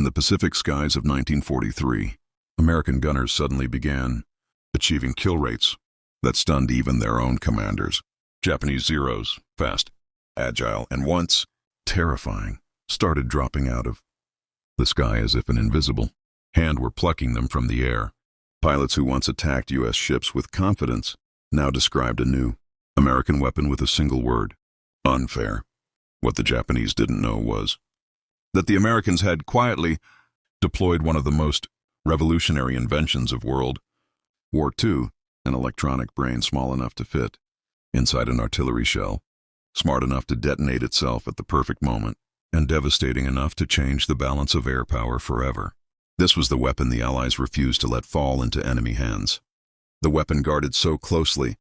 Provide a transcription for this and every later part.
the Pacific skies of 1943, American gunners suddenly began achieving kill rates that stunned even their own commanders. Japanese Zeros, fast, agile, and once terrifying, started dropping out of the sky as if an invisible hand were plucking them from the air. Pilots who once attacked U.S. ships with confidence now described a new American weapon with a single word: unfair. What the Japanese didn't know was that the Americans had quietly deployed one of the most revolutionary inventions of World War II, an electronic brain small enough to fit inside an artillery shell, smart enough to detonate itself at the perfect moment, and devastating enough to change the balance of air power forever. This was the weapon the Allies refused to let fall into enemy hands. The weapon guarded so closely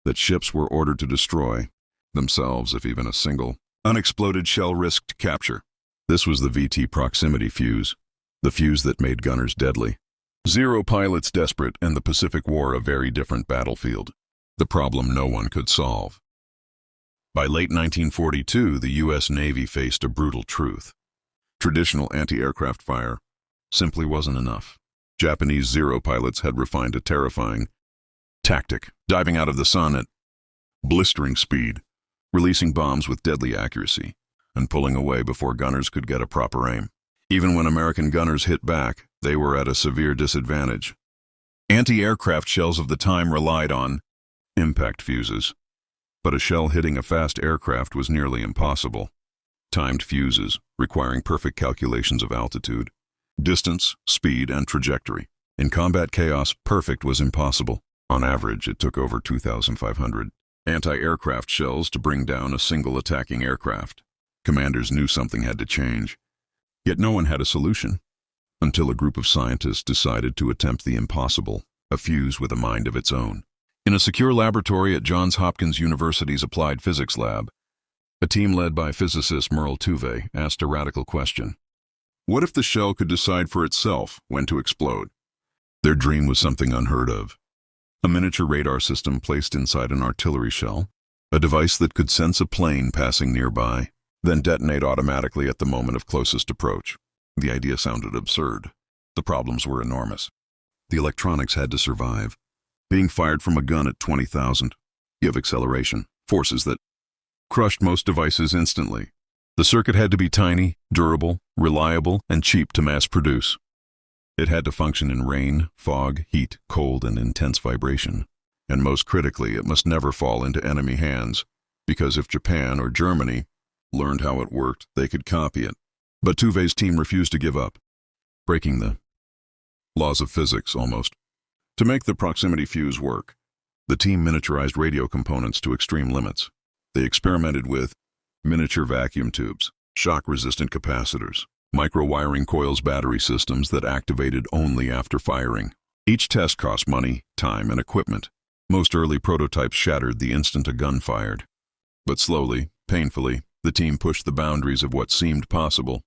that ships were ordered to destroy themselves if even a single unexploded shell risked capture. This was the VT proximity fuse, the fuse that made gunners deadly. Zero pilots desperate, and the Pacific War a very different battlefield. The problem no one could solve. By late 1942, the U.S. Navy faced a brutal truth. Traditional anti-aircraft fire simply wasn't enough. Japanese Zero pilots had refined a terrifying tactic, diving out of the sun at blistering speed, releasing bombs with deadly accuracy, and pulling away before gunners could get a proper aim. Even when American gunners hit back, they were at a severe disadvantage. Anti-aircraft shells of the time relied on impact fuses, but a shell hitting a fast aircraft was nearly impossible. Timed fuses, requiring perfect calculations of altitude, distance, speed, and trajectory. In combat chaos, perfect was impossible. On average, it took over 2,500 anti-aircraft shells to bring down a single attacking aircraft. Commanders knew something had to change, yet no one had a solution, until a group of scientists decided to attempt the impossible, a fuse with a mind of its own. In a secure laboratory at Johns Hopkins University's Applied Physics Lab, a team led by physicist Merle Tuve asked a radical question. What if the shell could decide for itself when to explode? Their dream was something unheard of. A miniature radar system placed inside an artillery shell, a device that could sense a plane passing nearby, then detonate automatically at the moment of closest approach. The idea sounded absurd. The problems were enormous. The electronics had to survive. Being fired from a gun at 20,000 of acceleration, forces that crushed most devices instantly. The circuit had to be tiny, durable, reliable, and cheap to mass produce. It had to function in rain, fog, heat, cold, and intense vibration. And most critically, it must never fall into enemy hands, because if Japan or Germany learned how it worked, they could copy it. But Tuve's team refused to give up, breaking the laws of physics almost. To make the proximity fuse work, the team miniaturized radio components to extreme limits. They experimented with miniature vacuum tubes, shock-resistant capacitors, micro-wiring coils, battery systems that activated only after firing. Each test cost money, time, and equipment. Most early prototypes shattered the instant a gun fired. But slowly, painfully, the team pushed the boundaries of what seemed possible.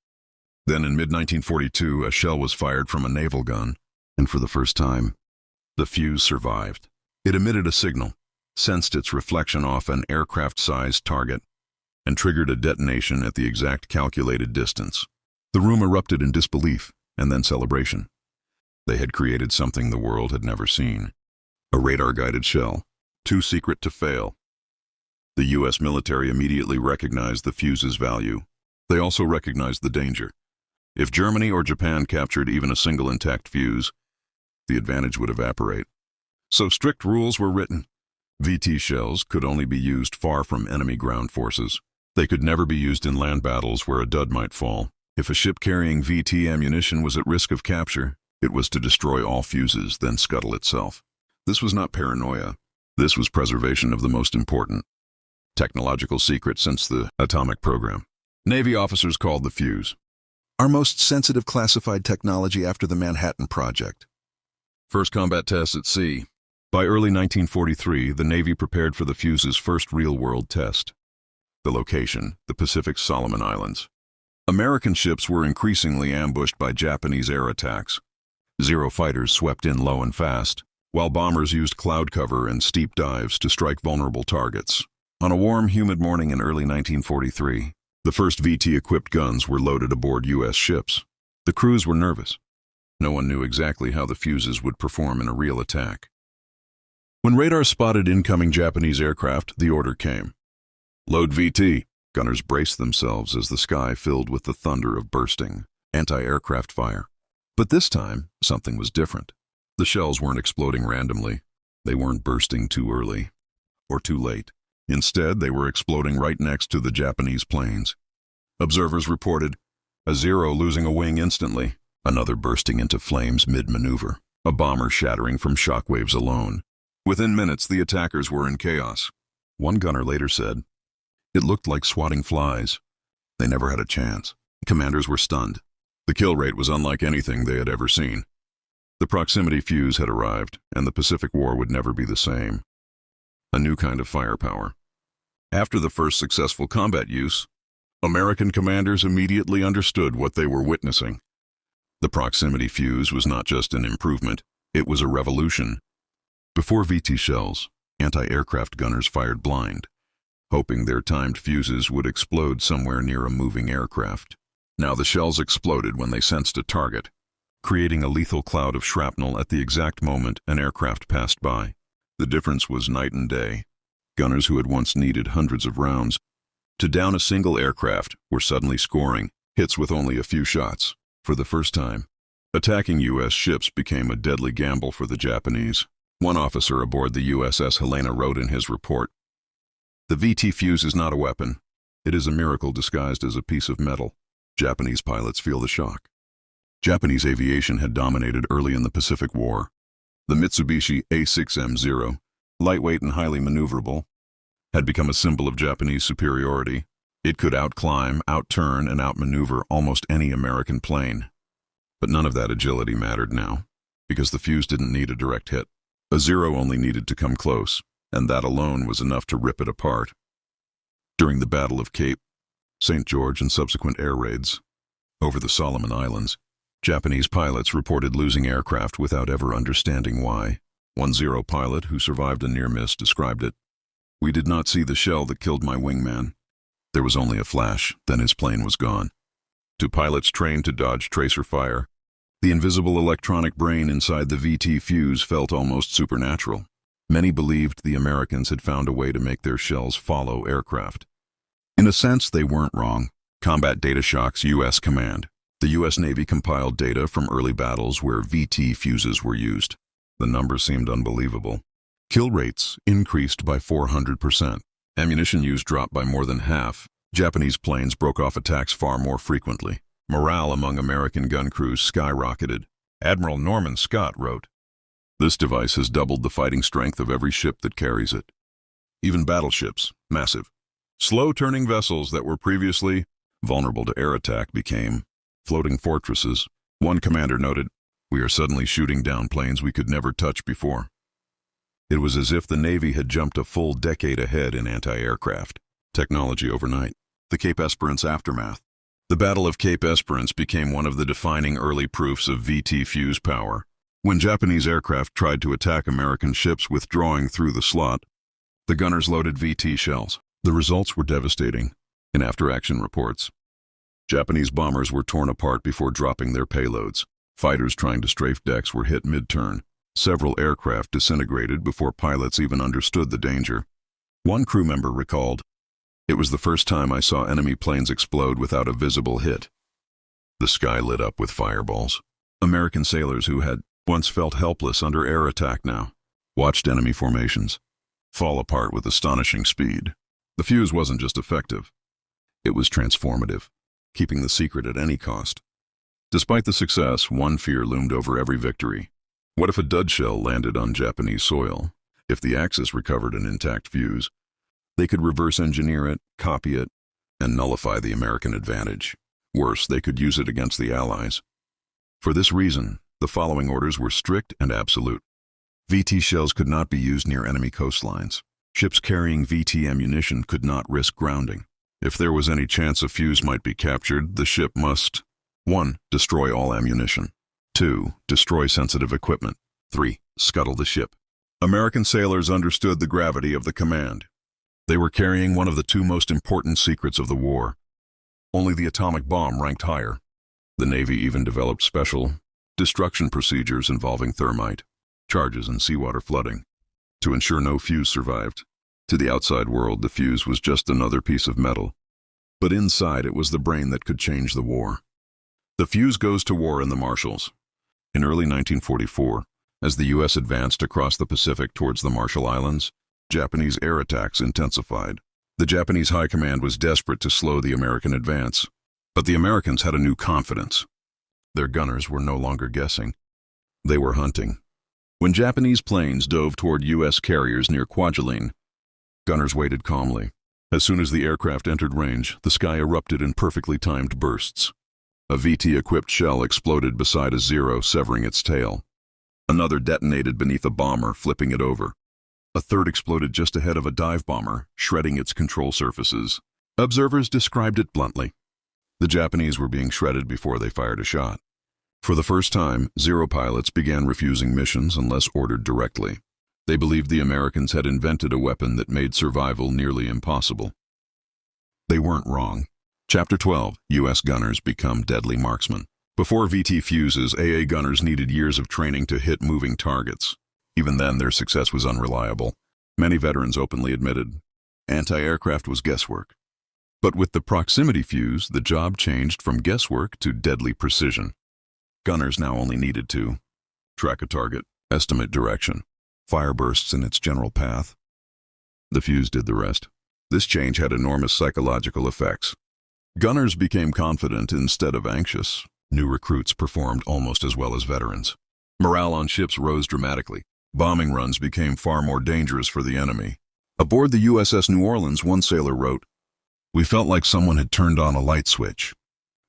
Then in mid-1942, a shell was fired from a naval gun, and for the first time, the fuse survived. It emitted a signal, sensed its reflection off an aircraft-sized target, and triggered a detonation at the exact calculated distance. The room erupted in disbelief and then celebration. They had created something the world had never seen. A radar-guided shell, too secret to fail. The U.S. military immediately recognized the fuse's value. They also recognized the danger. If Germany or Japan captured even a single intact fuse, the advantage would evaporate. So strict rules were written. VT shells could only be used far from enemy ground forces. They could never be used in land battles where a dud might fall. If a ship carrying VT ammunition was at risk of capture, it was to destroy all fuses, then scuttle itself. This was not paranoia. This was preservation of the most important technological secret since the atomic program. Navy officers called the fuse our most sensitive classified technology after the Manhattan Project. First combat tests at sea. By early 1943, the Navy prepared for the fuse's first real-world test. The location, the Pacific Solomon Islands. American ships were increasingly ambushed by Japanese air attacks. Zero fighters swept in low and fast, while bombers used cloud cover and steep dives to strike vulnerable targets. On a warm, humid morning in early 1943, the first VT-equipped guns were loaded aboard U.S. ships. The crews were nervous. No one knew exactly how the fuses would perform in a real attack. When radar spotted incoming Japanese aircraft, the order came. Load VT. Gunners braced themselves as the sky filled with the thunder of bursting anti-aircraft fire. But this time, something was different. The shells weren't exploding randomly. They weren't bursting too early or too late. Instead, they were exploding right next to the Japanese planes. Observers reported a Zero losing a wing instantly, another bursting into flames mid-maneuver, a bomber shattering from shockwaves alone. Within minutes, the attackers were in chaos. One gunner later said, "It looked like swatting flies. They never had a chance." Commanders were stunned. The kill rate was unlike anything they had ever seen. The proximity fuse had arrived, and the Pacific War would never be the same. A new kind of firepower. After the first successful combat use, American commanders immediately understood what they were witnessing. The proximity fuse was not just an improvement, it was a revolution. Before VT shells, anti-aircraft gunners fired blind, hoping their timed fuses would explode somewhere near a moving aircraft. Now the shells exploded when they sensed a target, creating a lethal cloud of shrapnel at the exact moment an aircraft passed by. The difference was night and day. Gunners who had once needed hundreds of rounds to down a single aircraft were suddenly scoring hits with only a few shots. For the first time, attacking U.S. ships became a deadly gamble for the Japanese. One officer aboard the USS Helena wrote in his report, "The VT fuse is not a weapon. It is a miracle disguised as a piece of metal." Japanese pilots feel the shock. Japanese aviation had dominated early in the Pacific War. The Mitsubishi A6M0, lightweight and highly maneuverable, had become a symbol of Japanese superiority. It could outclimb, outturn, and outmaneuver almost any American plane. But none of that agility mattered now, because the fuse didn't need a direct hit. A Zero only needed to come close, and that alone was enough to rip it apart. During the Battle of Cape St. George and subsequent air raids over the Solomon Islands, Japanese pilots reported losing aircraft without ever understanding why. One Zero pilot who survived a near miss described it, "We did not see the shell that killed my wingman. There was only a flash, then his plane was gone." To pilots trained to dodge tracer fire, the invisible electronic brain inside the VT fuse felt almost supernatural. Many believed the Americans had found a way to make their shells follow aircraft. In a sense, they weren't wrong. Combat Data Shocks U.S. Command. The U.S. Navy compiled data from early battles where VT fuses were used. The numbers seemed unbelievable. Kill rates increased by 400%. Ammunition use dropped by more than half. Japanese planes broke off attacks far more frequently. Morale among American gun crews skyrocketed. Admiral Norman Scott wrote, "This device has doubled the fighting strength of every ship that carries it." Even battleships, massive, slow-turning vessels that were previously vulnerable to air attack became floating fortresses. One commander noted, "We are suddenly shooting down planes we could never touch before." It was as if the Navy had jumped a full decade ahead in anti-aircraft technology overnight. The Cape Esperance aftermath. The Battle of Cape Esperance became one of the defining early proofs of VT fuse power. When Japanese aircraft tried to attack American ships withdrawing through the slot, the gunners loaded VT shells. The results were devastating. In after-action reports, Japanese bombers were torn apart before dropping their payloads. Fighters trying to strafe decks were hit mid-turn. Several aircraft disintegrated before pilots even understood the danger. One crew member recalled, "It was the first time I saw enemy planes explode without a visible hit." The sky lit up with fireballs. American sailors who had once felt helpless under air attack now watched enemy formations fall apart with astonishing speed. The fuse wasn't just effective, it was transformative, keeping the secret at any cost. Despite the success, one fear loomed over every victory. What if a dud shell landed on Japanese soil? If the Axis recovered an intact fuse, they could reverse engineer it, copy it, and nullify the American advantage. Worse, they could use it against the Allies. For this reason, the following orders were strict and absolute. VT shells could not be used near enemy coastlines. Ships carrying VT ammunition could not risk grounding. If there was any chance a fuse might be captured, the ship must 1. Destroy all ammunition. 2. Destroy sensitive equipment. 3. Scuttle the ship. American sailors understood the gravity of the command. They were carrying one of the two most important secrets of the war. Only the atomic bomb ranked higher. The Navy even developed special destruction procedures involving thermite, charges, and seawater flooding to ensure no fuse survived. To the outside world, the fuse was just another piece of metal, but inside it was the brain that could change the war. The fuse goes to war in the Marshalls. In early 1944, as the U.S. advanced across the Pacific towards the Marshall Islands, Japanese air attacks intensified. The Japanese High Command was desperate to slow the American advance, but the Americans had a new confidence. Their gunners were no longer guessing. They were hunting. When Japanese planes dove toward U.S. carriers near Kwajalein, gunners waited calmly. As soon as the aircraft entered range, the sky erupted in perfectly timed bursts. A VT-equipped shell exploded beside a Zero, severing its tail. Another detonated beneath a bomber, flipping it over. A third exploded just ahead of a dive bomber, shredding its control surfaces. Observers described it bluntly. The Japanese were being shredded before they fired a shot. For the first time, Zero pilots began refusing missions unless ordered directly. They believed the Americans had invented a weapon that made survival nearly impossible. They weren't wrong. Chapter 12, U.S. Gunners Become Deadly Marksmen. Before VT fuses, AA gunners needed years of training to hit moving targets. Even then, their success was unreliable. Many veterans openly admitted anti-aircraft was guesswork. But with the proximity fuse, the job changed from guesswork to deadly precision. Gunners now only needed to track a target, estimate direction, fire bursts in its general path. The fuse did the rest. This change had enormous psychological effects. Gunners became confident instead of anxious. New recruits performed almost as well as veterans. Morale on ships rose dramatically. Bombing runs became far more dangerous for the enemy. Aboard the USS New Orleans, one sailor wrote, "We felt like someone had turned on a light switch.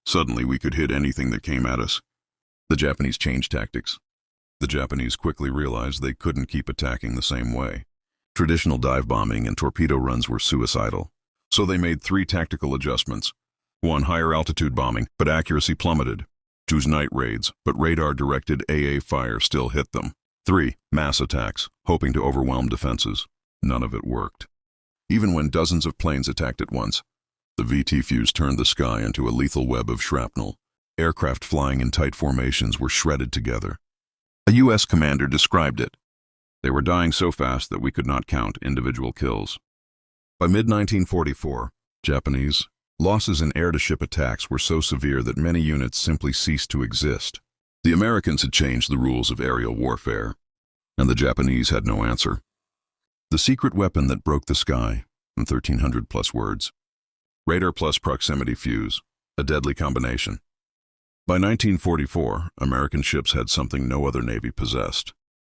Suddenly we could hit anything that came at us." The Japanese changed tactics. The Japanese quickly realized they couldn't keep attacking the same way. Traditional dive bombing and torpedo runs were suicidal. So they made 3 tactical adjustments. 1, higher altitude bombing, but accuracy plummeted. 2, night raids, but radar-directed AA fire still hit them. 3, mass attacks, hoping to overwhelm defenses. None of it worked. Even when dozens of planes attacked at once, the VT fuse turned the sky into a lethal web of shrapnel. Aircraft flying in tight formations were shredded together. A U.S. commander described it. They were dying so fast that we could not count individual kills. By mid-1944, Japanese losses in air-to-ship attacks were so severe that many units simply ceased to exist. The Americans had changed the rules of aerial warfare, and the Japanese had no answer. The secret weapon that broke the sky, in 1,300+ words. Radar plus proximity fuse, a deadly combination. By 1944, American ships had something no other navy possessed.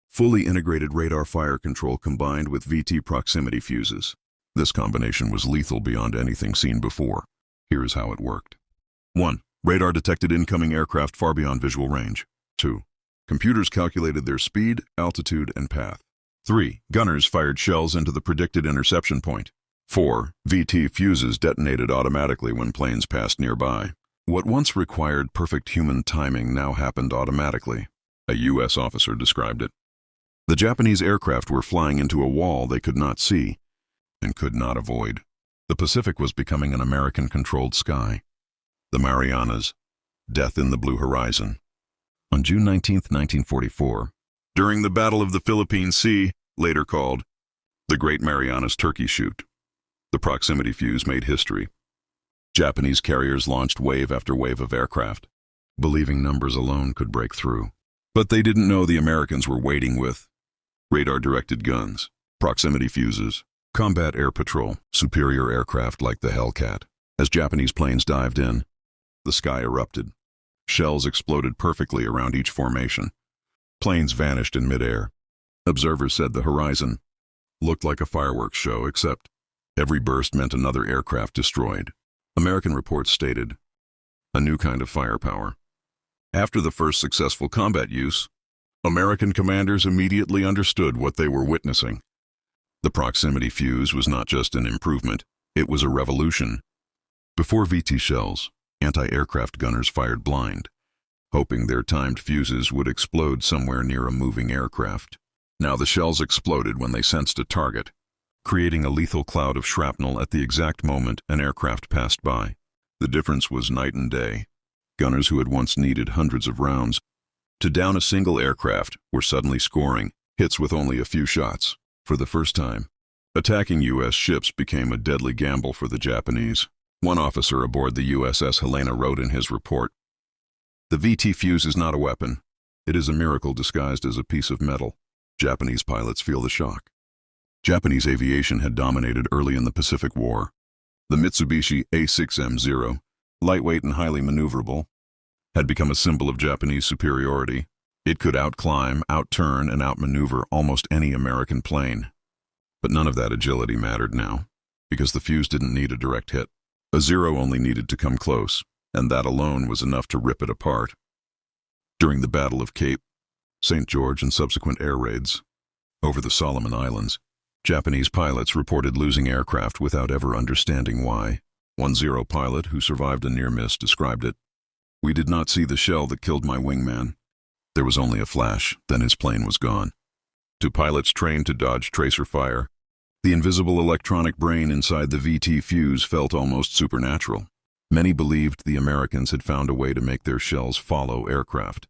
Fully integrated radar fire control combined with VT proximity fuses. This combination was lethal beyond anything seen before. Here is how it worked. 1. Radar detected incoming aircraft far beyond visual range. 2. Computers calculated their speed, altitude, and path. 3. Gunners fired shells into the predicted interception point. 4. VT fuses detonated automatically when planes passed nearby. What once required perfect human timing now happened automatically. A U.S. officer described it. The Japanese aircraft were flying into a wall they could not see and could not avoid. The Pacific was becoming an American-controlled sky. The Marianas, death in the blue horizon. On June 19, 1944, during the Battle of the Philippine Sea, later called the Great Marianas Turkey Shoot, the proximity fuse made history. Japanese carriers launched wave after wave of aircraft, believing numbers alone could break through. But they didn't know the Americans were waiting with radar-directed guns, proximity fuses, combat air patrol, superior aircraft like the Hellcat. As Japanese planes dived in, the sky erupted. Shells exploded perfectly around each formation. Planes vanished in midair. Observers said the horizon looked like a fireworks show, except every burst meant another aircraft destroyed. American reports stated, a new kind of firepower. After the first successful combat use, American commanders immediately understood what they were witnessing. The proximity fuse was not just an improvement, it was a revolution. Before VT shells, anti-aircraft gunners fired blind, hoping their timed fuses would explode somewhere near a moving aircraft. Now the shells exploded when they sensed a target, creating a lethal cloud of shrapnel at the exact moment an aircraft passed by. The difference was night and day. Gunners who had once needed hundreds of rounds to down a single aircraft were suddenly scoring hits with only a few shots. For the first time, attacking U.S. ships became a deadly gamble for the Japanese. One officer aboard the USS Helena wrote in his report, "The VT fuse is not a weapon. It is a miracle disguised as a piece of metal. Japanese pilots feel the shock." Japanese aviation had dominated early in the Pacific War. The Mitsubishi A6M0, lightweight and highly maneuverable, had become a symbol of Japanese superiority. It could outclimb, outturn, and outmaneuver almost any American plane. But none of that agility mattered now, because the fuse didn't need a direct hit. A Zero only needed to come close, and that alone was enough to rip it apart. During the Battle of Cape St. George and subsequent air raids over the Solomon Islands, Japanese pilots reported losing aircraft without ever understanding why. One Zero pilot who survived a near miss described it, "We did not see the shell that killed my wingman. There was only a flash, then his plane was gone." To pilots trained to dodge tracer fire, the invisible electronic brain inside the VT fuse felt almost supernatural. Many believed the Americans had found a way to make their shells follow aircraft.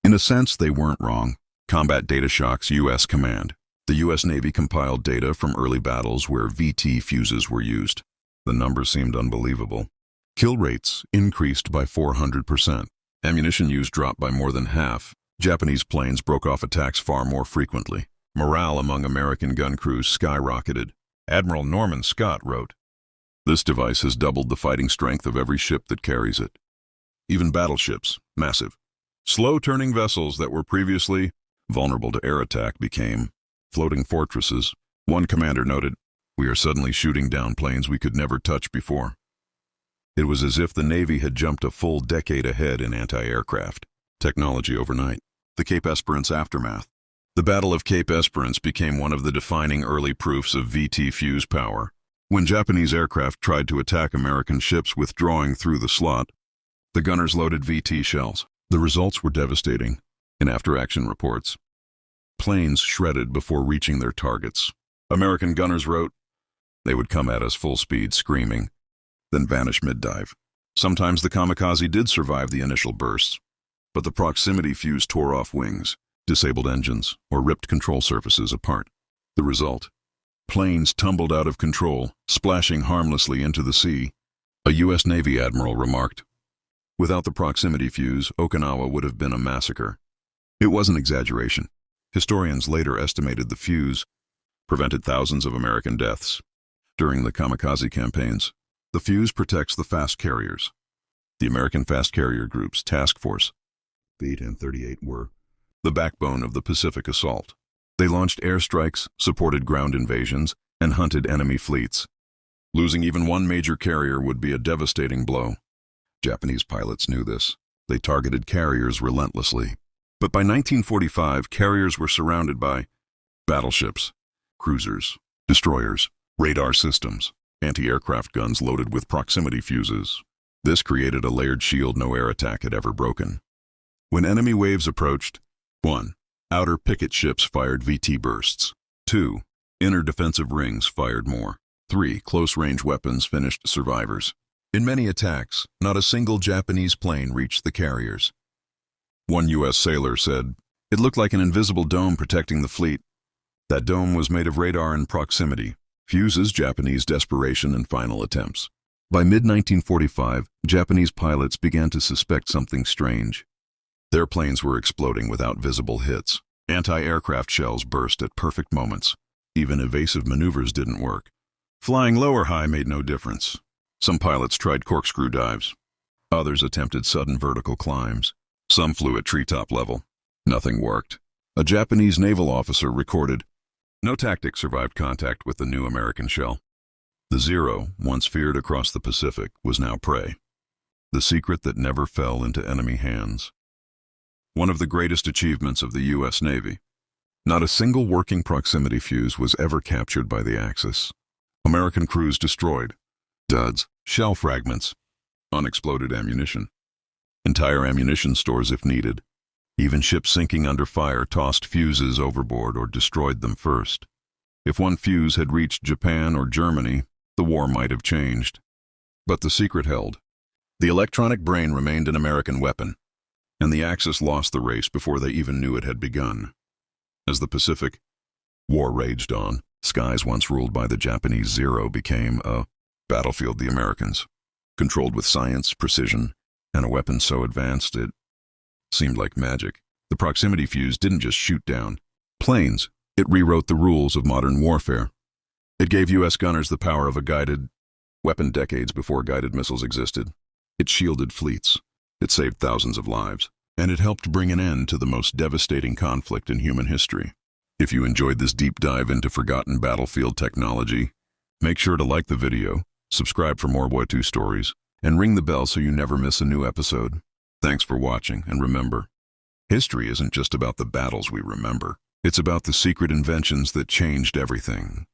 In a sense, they weren't wrong. Combat Data Shock's U.S. Command. The U.S. Navy compiled data from early battles where VT fuses were used. The numbers seemed unbelievable. Kill rates increased by 400%. Ammunition use dropped by more than half. Japanese planes broke off attacks far more frequently. Morale among American gun crews skyrocketed. Admiral Norman Scott wrote, "This device has doubled the fighting strength of every ship that carries it." Even battleships, massive, slow-turning vessels that were previously vulnerable to air attack became floating fortresses. One commander noted, "We are suddenly shooting down planes we could never touch before." It was as if the Navy had jumped a full decade ahead in anti-aircraft technology overnight. The Cape Esperance aftermath. The Battle of Cape Esperance became one of the defining early proofs of VT fuse power. When Japanese aircraft tried to attack American ships withdrawing through the slot, the gunners loaded VT shells. The results were devastating. In after-action reports, planes shredded before reaching their targets. American gunners wrote, "They would come at us full speed, screaming, then vanish mid-dive." Sometimes the kamikaze did survive the initial bursts, but the proximity fuse tore off wings, disabled engines, or ripped control surfaces apart. The result? Planes tumbled out of control, splashing harmlessly into the sea. A U.S. Navy admiral remarked, "Without the proximity fuse, Okinawa would have been a massacre." It was an exaggeration. Historians later estimated the fuse prevented thousands of American deaths. During the kamikaze campaigns, the fuse protects the fast carriers. The American Fast Carrier Group's task force, the 8 and 38, were the backbone of the Pacific assault. They launched airstrikes, supported ground invasions, and hunted enemy fleets. Losing even one major carrier would be a devastating blow. Japanese pilots knew this. They targeted carriers relentlessly. But by 1945, carriers were surrounded by battleships, cruisers, destroyers, radar systems, anti-aircraft guns loaded with proximity fuses. This created a layered shield no air attack had ever broken. When enemy waves approached, 1. Outer picket ships fired VT bursts. 2. Inner defensive rings fired more. 3. Close-range weapons finished survivors. In many attacks, not a single Japanese plane reached the carriers. One U.S. sailor said, "It looked like an invisible dome protecting the fleet." That dome was made of radar and proximity, fuses Japanese desperation and final attempts. By mid-1945, Japanese pilots began to suspect something strange. Their planes were exploding without visible hits. Anti-aircraft shells burst at perfect moments. Even evasive maneuvers didn't work. Flying low or high made no difference. Some pilots tried corkscrew dives. Others attempted sudden vertical climbs. Some flew at treetop level. Nothing worked. A Japanese naval officer recorded, "No tactic survived contact with the new American shell." The Zero, once feared across the Pacific, was now prey. The secret that never fell into enemy hands. One of the greatest achievements of the U.S. Navy. Not a single working proximity fuse was ever captured by the Axis. American crews destroyed. Duds, shell fragments, unexploded ammunition. Entire ammunition stores if needed. Even ships sinking under fire tossed fuses overboard or destroyed them first. If one fuse had reached Japan or Germany, the war might have changed. But the secret held. The electronic brain remained an American weapon, and the Axis lost the race before they even knew it had begun. As the Pacific War raged on, skies once ruled by the Japanese Zero became a battlefield the Americans, controlled with science, precision, and a weapon so advanced it seemed like magic. The proximity fuse didn't just shoot down planes, it rewrote the rules of modern warfare. It gave U.S. gunners the power of a guided weapon decades before guided missiles existed. It shielded fleets, it saved thousands of lives, and it helped bring an end to the most devastating conflict in human history. If you enjoyed this deep dive into forgotten battlefield technology, make sure to like the video, subscribe for more World War II stories, and ring the bell so you never miss a new episode. Thanks for watching, and remember, history isn't just about the battles we remember. It's about the secret inventions that changed everything.